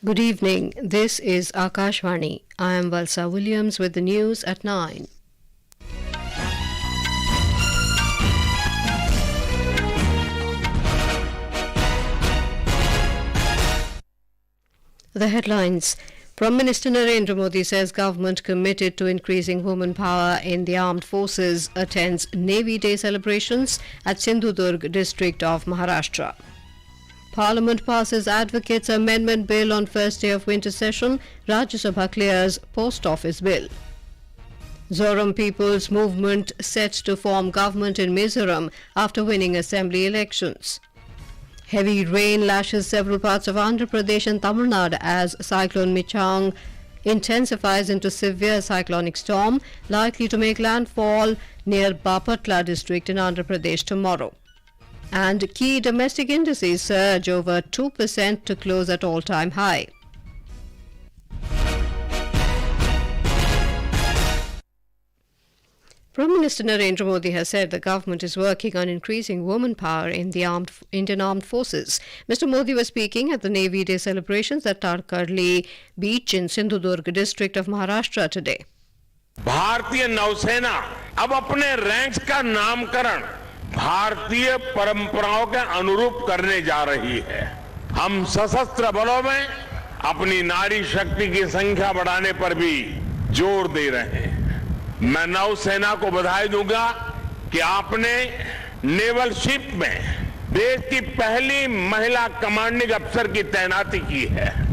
Good evening. This is Akashvani. I am Valsa Williams with the news at 9. The headlines. Prime Minister Narendra Modi says government committed to increasing women power in the armed forces attends Navy Day celebrations at Sindhudurg district of Maharashtra. Parliament passes Advocates Amendment Bill on first day of winter session. Rajya Sabha clears Post Office Bill. Zoram People's Movement set to form government in Mizoram after winning assembly elections. Heavy rain lashes several parts of Andhra Pradesh and Tamil Nadu as Cyclone Michaung intensifies into severe cyclonic storm, likely to make landfall near Bapatla district in Andhra Pradesh tomorrow. And key domestic indices surge over 2% to close at all-time high. Prime Minister Narendra Modi has said the government is working on increasing women power in the Indian Armed Forces. Mr. Modi was speaking at the Navy Day celebrations at Tarkarli Beach in Sindhudurg district of Maharashtra today. भारतीय नौसेना अब अपने ranks का नामकरण भारतीय परंपराओं के अनुरूप करने जा रही है। हम सशस्त्र बलों में अपनी नारी शक्ति की संख्या बढ़ाने पर भी जोर दे रहे हैं। मैं नौसेना को बधाई दूंगा कि आपने नेवल शिप में देश की पहली महिला कमांडिंग अफसर की तैनाती की है।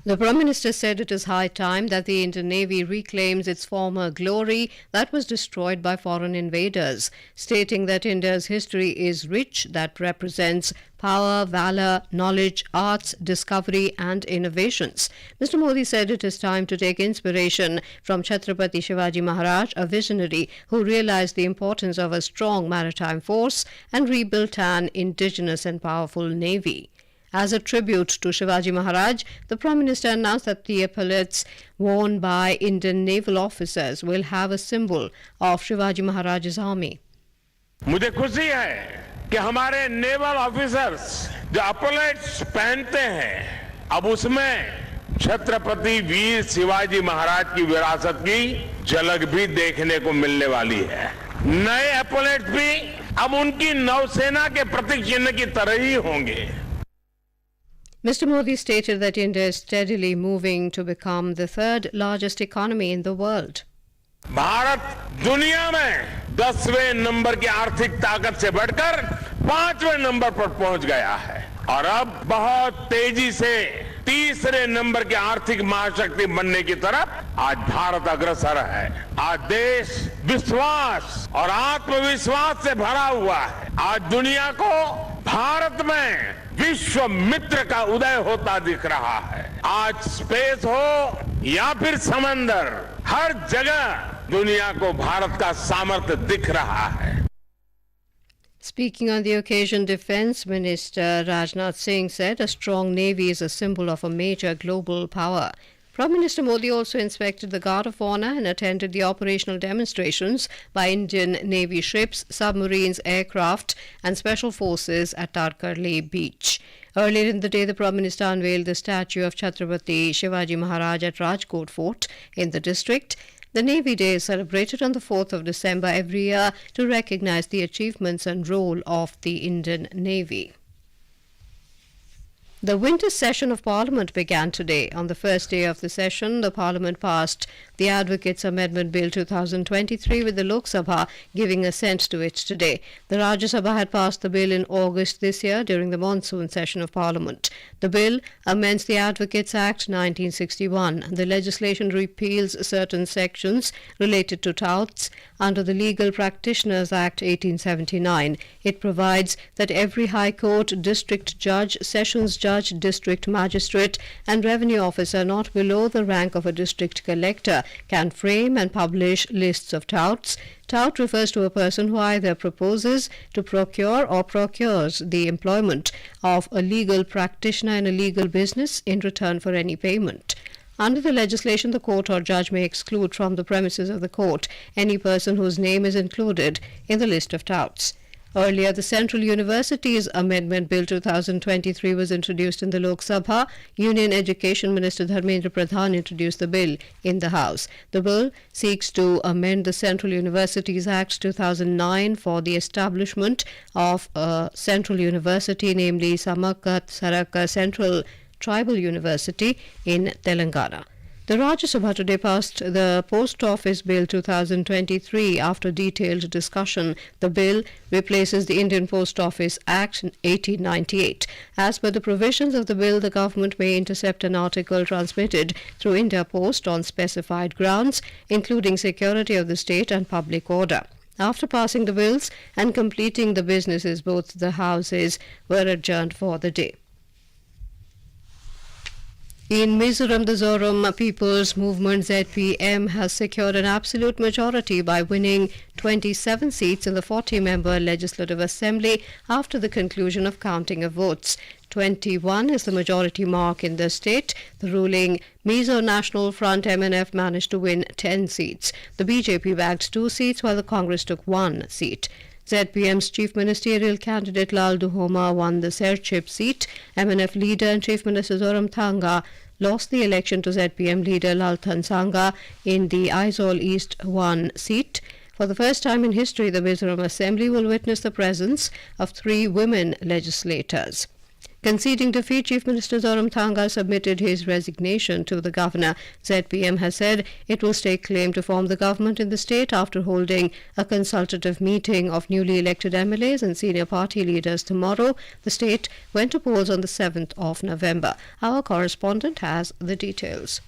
The Prime Minister said it is high time that the Indian Navy reclaims its former glory that was destroyed by foreign invaders, stating that India's history is rich, that represents power, valor, knowledge, arts, discovery and innovations. Mr. Modi said it is time to take inspiration from Chhatrapati Shivaji Maharaj, a visionary who realized the importance of a strong maritime force and rebuilt an indigenous and powerful navy. As a tribute to Shivaji Maharaj, the Prime Minister announced that the epaulets worn by Indian naval officers will have a symbol of Shivaji Maharaj's army. मुझे खुशी है कि हमारे naval officers जो एपॉलेट्स पहनते हैं अब उसमें छत्रपति वीर शिवाजी महाराज की विरासत की झलक भी देखने को मिलने वाली है। नए एपॉलेट्स भी अब उनकी नौसेना के प्रतीक चिन्ह की तरह ही होंगे। Mr. Modi stated that India is steadily moving to become the third largest economy in the world. Bharat दुनिया में 10वें नंबर की आर्थिक ताकत से बढ़कर 5वें नंबर पर पहुंच गया है और अब बहुत तेजी से तीसरे नंबर की आर्थिक महाशक्ति बनने की तरफ आज भारत अग्रसर है। आज देश विश्वास और आत्मविश्वास से भरा हुआ है। आज दुनिया को भारत में विश्व मित्र का उदय होता दिख रहा है। आज स्पेस हो या फिर समंदर, हर जगह दुनिया को भारत का सामर्थ्य दिख रहा है। Speaking on the occasion, Defence Minister Rajnath Singh said a strong navy is a symbol of a major global power. Prime Minister Modi also inspected the Guard of Honour and attended the operational demonstrations by Indian Navy ships, submarines, aircraft and special forces at Tarkarli Beach. Earlier in the day, the Prime Minister unveiled the statue of Chhatrapati Shivaji Maharaj at Rajkot Fort in the district. The Navy Day is celebrated on the 4th of December every year to recognise the achievements and role of the Indian Navy. The winter session of Parliament began today. On the first day of the session, the Parliament passed the Advocates Amendment Bill 2023 with the Lok Sabha giving assent to it today. The Rajya Sabha had passed the bill in August this year during the monsoon session of Parliament. The bill amends the Advocates Act 1961. The legislation repeals certain sections related to touts under the Legal Practitioners Act 1879. It provides that every High Court, District Judge, Sessions Judge, District Magistrate and Revenue Officer not below the rank of a District Collector can frame and publish lists of touts. Tout refers to a person who either proposes to procure or procures the employment of a legal practitioner in a legal business in return for any payment. Under the legislation, the court or judge may exclude from the premises of the court any person whose name is included in the list of touts. Earlier, the Central Universities Amendment Bill 2023 was introduced in the Lok Sabha. Union Education Minister Dharmendra Pradhan introduced the bill in the House. The bill seeks to amend the Central Universities Act 2009 for the establishment of a central university, namely Samakat Saraka Central Tribal University in Telangana. The Rajya Sabha today passed the Post Office Bill 2023 after detailed discussion. The bill replaces the Indian Post Office Act 1898. As per the provisions of the bill, the government may intercept an article transmitted through India Post on specified grounds, including security of the state and public order. After passing the bills and completing the businesses, both the houses were adjourned for the day. In Mizoram, the Zoram People's Movement ZPM has secured an absolute majority by winning 27 seats in the 40-member Legislative Assembly after the conclusion of counting of votes. 21 is the majority mark in the state. The ruling Mizo National Front MNF managed to win 10 seats. The BJP bagged 2 seats while the Congress took 1 seat. ZPM's chief ministerial candidate Lal Duhoma won the Serchip seat. MNF leader and Chief Minister Zoram Thanga lost the election to ZPM leader Lalthan Sangha in the Aizawl East 1 seat. For the first time in history, the Mizoram Assembly will witness the presence of 3 women legislators. Conceding defeat, Chief Minister Zoram Thanga submitted his resignation to the governor. ZPM has said it will stake claim to form the government in the state after holding a consultative meeting of newly elected MLAs and senior party leaders tomorrow. The state went to polls on the 7th of November. Our correspondent has the details.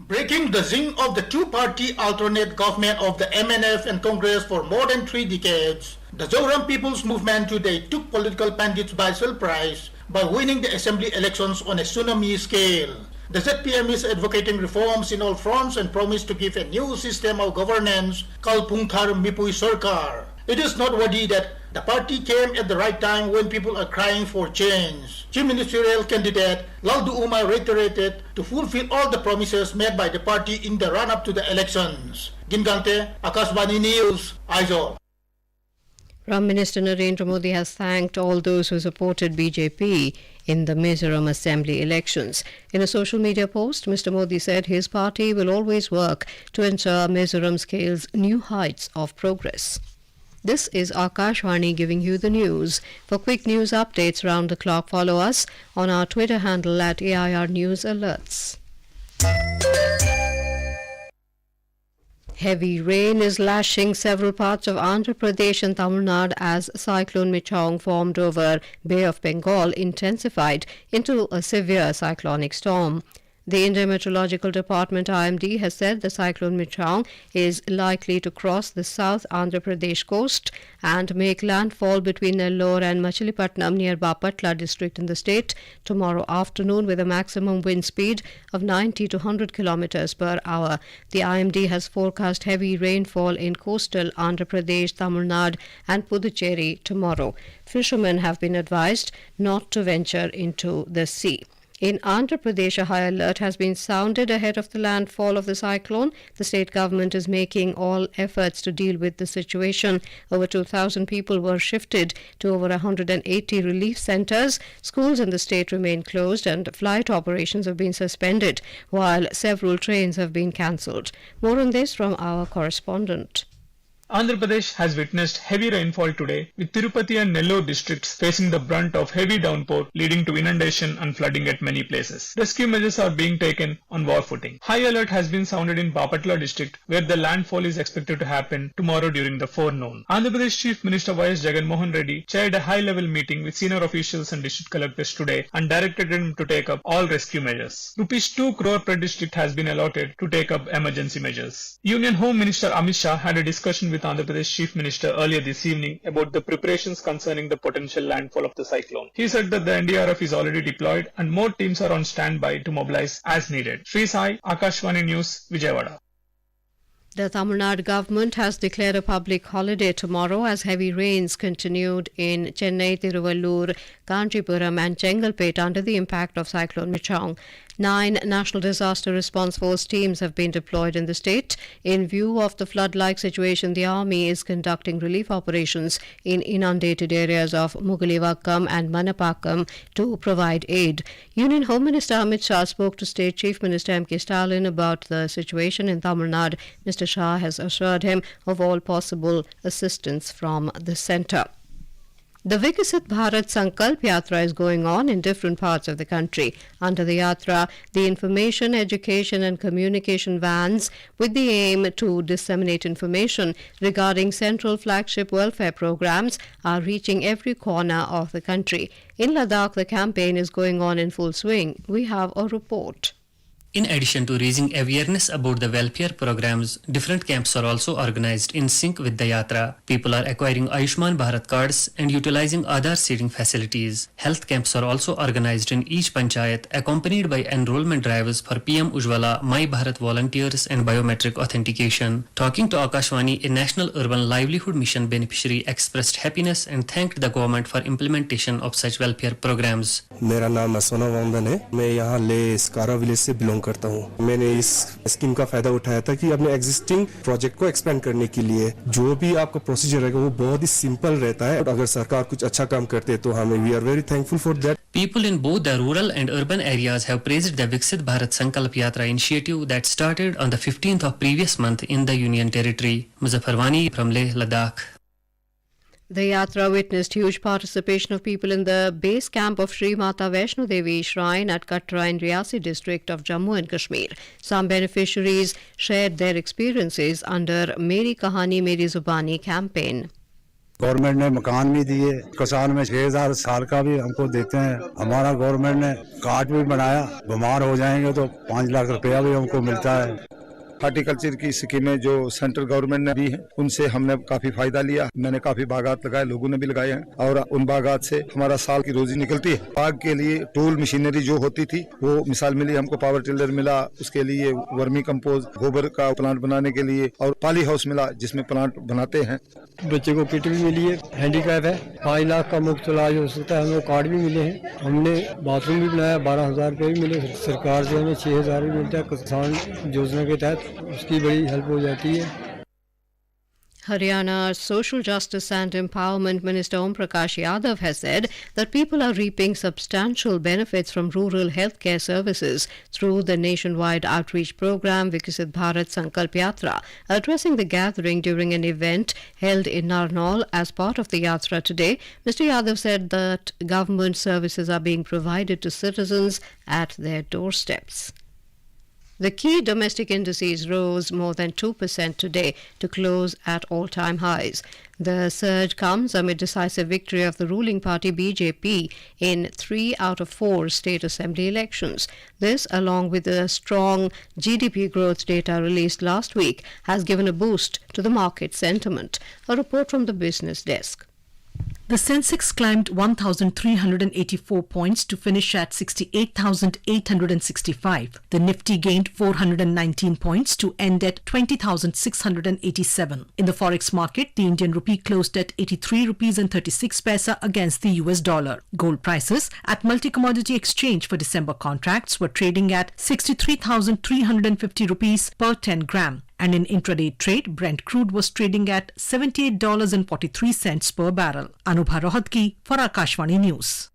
Breaking the zing of the two-party alternate government of the MNF and Congress for more than 3 decades, the Zoram People's Movement today took political pundits by surprise by winning the assembly elections on a tsunami scale. The ZPM is advocating reforms in all fronts and promised to give a new system of governance called Pungthar Mipui Sarkar. It is noteworthy that the party came at the right time when people are crying for change. Chief Ministerial candidate Lal Duhoma reiterated to fulfill all the promises made by the party in the run-up to the elections. Gingante, Akashvani News, Aizawl. Prime Minister Narendra Modi has thanked all those who supported BJP in the Mizoram Assembly elections. In a social media post, Mr. Modi said his party will always work to ensure Mizoram scales new heights of progress. This is Akashvani giving you the news. For quick news updates round the clock, follow us on our Twitter handle at AIR News Alerts. Heavy rain is lashing several parts of Andhra Pradesh and Tamil Nadu as Cyclone Michaung formed over Bay of Bengal intensified into a severe cyclonic storm. The Indian Meteorological Department IMD has said the cyclone Michaung is likely to cross the South Andhra Pradesh coast and make landfall between Nellore and Machilipatnam near Bapatla district in the state tomorrow afternoon with a maximum wind speed of 90 to 100 kilometers per hour. The IMD has forecast heavy rainfall in coastal Andhra Pradesh, Tamil Nadu and Puducherry tomorrow. Fishermen have been advised not to venture into the sea. In Andhra Pradesh, a high alert has been sounded ahead of the landfall of the cyclone. The state government is making all efforts to deal with the situation. Over 2,000 people were shifted to over 180 relief centers. Schools in the state remain closed and flight operations have been suspended, while several trains have been cancelled. More on this from our correspondent. Andhra Pradesh has witnessed heavy rainfall today, with Tirupati and Nellore districts facing the brunt of heavy downpour, leading to inundation and flooding at many places. Rescue measures are being taken on war footing. High alert has been sounded in Bapatla district, where the landfall is expected to happen tomorrow during the forenoon. Andhra Pradesh Chief Minister Y.S. Jagan Mohan Reddy chaired a high-level meeting with senior officials and district collectors today and directed them to take up all rescue measures. Rupees 2 crore per district has been allotted to take up emergency measures. Union Home Minister Amit Shah had a discussion with Andhra Pradesh Chief Minister earlier this evening about the preparations concerning the potential landfall of the cyclone. He said that the NDRF is already deployed and more teams are on standby to mobilize as needed. Sri Sai, Akashvani News, Vijayawada. The Tamil Nadu government has declared a public holiday tomorrow as heavy rains continued in Chennai, Tiruvallur, Kanchipuram and Chengalpet under the impact of Cyclone Michaung. 9 National Disaster Response Force teams have been deployed in the state. In view of the flood-like situation, the Army is conducting relief operations in inundated areas of Mugalivakkam and Manapakkam to provide aid. Union Home Minister Amit Shah spoke to State Chief Minister M.K. Stalin about the situation in Tamil Nadu. Mr. Shah has assured him of all possible assistance from the centre. The Vikasit Bharat Sankalp Yatra is going on in different parts of the country. Under the Yatra, the information, education and communication vans with the aim to disseminate information regarding central flagship welfare programs are reaching every corner of the country. In Ladakh, the campaign is going on in full swing. We have a report. In addition to raising awareness about the welfare programs, different camps are also organized in sync with the Yatra. People are acquiring Ayushman Bharat cards and utilizing Aadhaar seeding facilities. Health camps are also organized in each panchayat, accompanied by enrollment drives for PM Ujjwala, My Bharat volunteers and biometric authentication. Talking to Akashvani, a National Urban Livelihood Mission beneficiary expressed happiness and thanked the government for implementation of such welfare programs. मेरा नाम असोना वंदन है। मैं यहाँ ले स्कारा village से belong करता हूँ। मैंने इस स्कीम का फायदा उठाया था कि अपने एग्जिस्टिंग प्रोजेक्ट को एक्सपेंड करने के लिए जो भी आपका प्रोसीजर है वो बहुत ही सिंपल रहता है और अगर सरकार कुछ अच्छा काम करते है तो हमें we are very thankful for that. People in both the rural and urban areas have praised the Viksit Bharat Sankalp Yatra initiative that started on the 15th of previous month in the Union Territory. Muzaffarwani from Leh, Ladakh. The Yatra witnessed huge participation of people in the base camp of Sri Mata Vaishno Devi Shrine at Katra in Riyasi district of Jammu and Kashmir. Some beneficiaries shared their experiences under Meri Kahani Meri Zubani campaign. Government ने मकान भी दिए, किसान में 6000 साल का भी हमको देते हैं। हमारा गवर्नमेंट ने कार्ड भी बनाया, बीमार हो जाएंगे तो 5 लाख रुपया भी हमको मिलता है। हॉर्टिकल्चर की स्कीमें जो सेंट्रल गवर्नमेंट ने दी है उनसे हमने काफी फायदा लिया। मैंने काफी बागात लगाए, लोगों ने भी लगाए हैं और उन बागात से हमारा साल की रोजी निकलती है। बाग के लिए टूल मशीनरी जो होती थी वो मिसाल मिली, हमको पावर टिलर मिला, उसके लिए वर्मी कंपोस्ट गोबर का प्लांट बनाने के लिए और पाली हाउस मिला जिसमें प्लांट बनाते हैं। बच्चे को किट भी मिली है, हैंडीकैप है, 5 लाख का मुफ्त इलाज हो सकता है, हमें कार्ड भी मिले हैं। हमने बाथरूम भी बनाया, 12,000 रुपये भी मिले। सरकार से हमें 6,000 भी मिलता है किसान योजना के तहत, उसकी बड़ी हेल्प हो जाती है। Haryana's Social Justice and Empowerment Minister Om Prakash Yadav has said that people are reaping substantial benefits from rural healthcare services through the nationwide outreach program Viksit Bharat Sankalp Yatra. Addressing the gathering during an event held in Narnaul as part of the Yatra today, Mr. Yadav said that government services are being provided to citizens at their doorsteps. The key domestic indices rose more than 2% today to close at all-time highs. The surge comes amid decisive victory of the ruling party BJP in 3 out of 4 state assembly elections. This, along with the strong GDP growth data released last week, has given a boost to the market sentiment. A report from the business desk. The Sensex climbed 1,384 points to finish at 68,865. The Nifty gained 419 points to end at 20,687. In the forex market, the Indian rupee closed at 83 rupees and 36 paisa against the US dollar. Gold prices at multi-commodity exchange for December contracts were trading at 63,350 rupees per 10 gram. And in intraday trade, Brent crude was trading at $78.43 per barrel. Anubha Rohatgi for Akashvani News.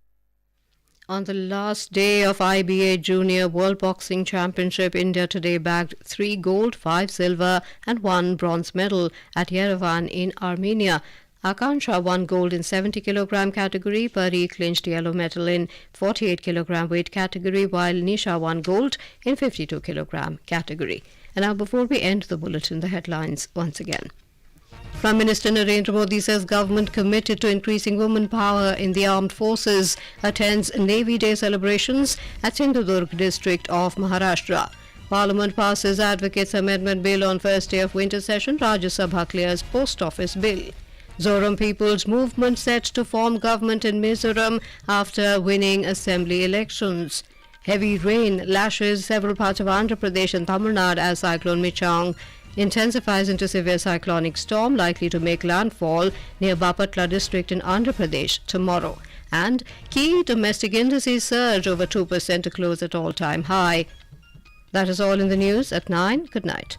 On the last day of IBA Junior World Boxing Championship, India today bagged 3 gold, 5 silver and 1 bronze medal at Yerevan in Armenia. Akansha won gold in 70 kg category, Pari clinched yellow medal in 48 kg weight category, while Nisha won gold in 52 kg category. And now, before we end the bulletin, the headlines once again. Prime Minister Narendra Modi says government committed to increasing women power in the armed forces attends Navy Day celebrations at Sindhudurg district of Maharashtra. Parliament passes Advocates Amendment Bill on first day of winter session. Rajya Sabha clears Post Office Bill. Zoram People's Movement set to form government in Mizoram after winning assembly elections. Heavy rain lashes several parts of Andhra Pradesh and Tamil Nadu as Cyclone Michaung intensifies into severe cyclonic storm likely to make landfall near Bapatla district in Andhra Pradesh tomorrow. And key domestic indices surge over 2% to close at all-time high. That is all in the news at 9. Good night.